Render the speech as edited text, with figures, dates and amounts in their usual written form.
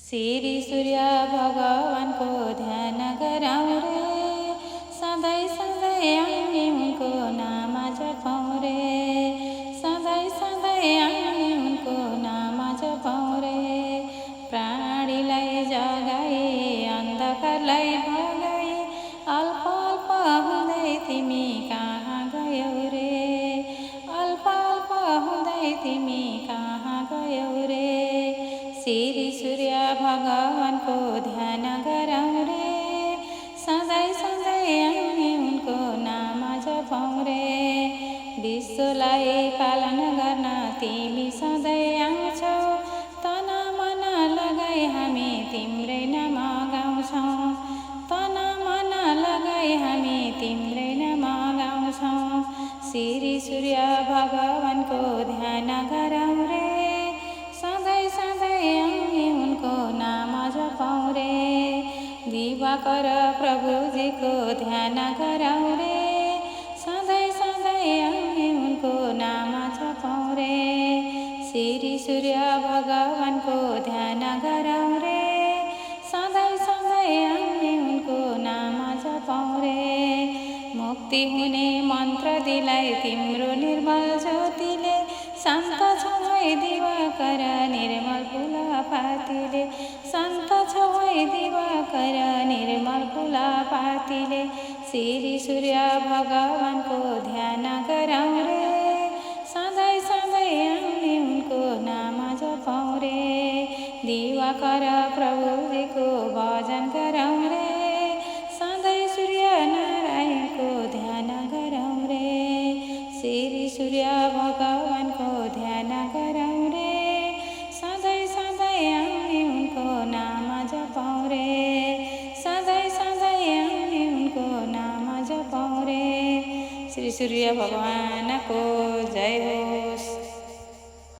श्री सूर्य भगवानको ध्यान गरौँ रे, सधैँ सधैँ हामी उनको नाम जपौँ रे, सधैँ सधैँ हामी उनको नाम जपौँ रे। प्राणीलाई जगाई अन्धकारलाई भगाई, अल्प अल्प हुँदै तिमी कहाँ गयौ रे, अल्प अल्प हुँदै तिमी कहाँ गयौ रे। श्री सूर्य भगवानको ध्यान गरौँ रे, सधैँ सधैँ हामी उनको नाम जपौँ रे। विश्वलाई पालन गर्न तिमी सधैँ आउँछौ, तन मन लगाई हामी तिम्रै नाम गाउँछौँ, तन मन लगाई हामी तिम्रै नाम गाउँछौँ। श्री सूर्य भगवानको ध्यान गरौँ रे, सधैँ सधैँ हामी उनको नाम जपौँ रे। दिवाकर प्रभुजीको ध्यान गरौँ रे, सधैँ सधैँ हामी उनको नाम जपौँ रे। श्री सूर्य भगवानको ध्यान गरौँ रे, सधैँ सधैँ हामी उनको नाम जपौँ रे। मुक्ति हुने मन्त्र दिलाई तिम्रो निर्मल ज्योतिले, शान्त छौ है दिवाकर निर्मल फुलपातीले, शान्त छौ है दिवाकर निर्मल फुलपातीले। श्री सूर्य भगवानको ध्यान गरौँ रे, सधैँ सधैँ हामी उनको नाम जपौँ रे। दिवाकर प्रभुजीको भजन गरौँ रे, सधैँ सूर्य नारायणको ध्यान गरौँ रे। श्री सूर्य भगवानको ध्यान गरौँ रे, सधैँ सधैँ हामी उनको नाम जपौँ रे, सधैँ सधैँ हामी उनको नाम जपौँ रे। श्री सूर्य भगवानको जय होस्।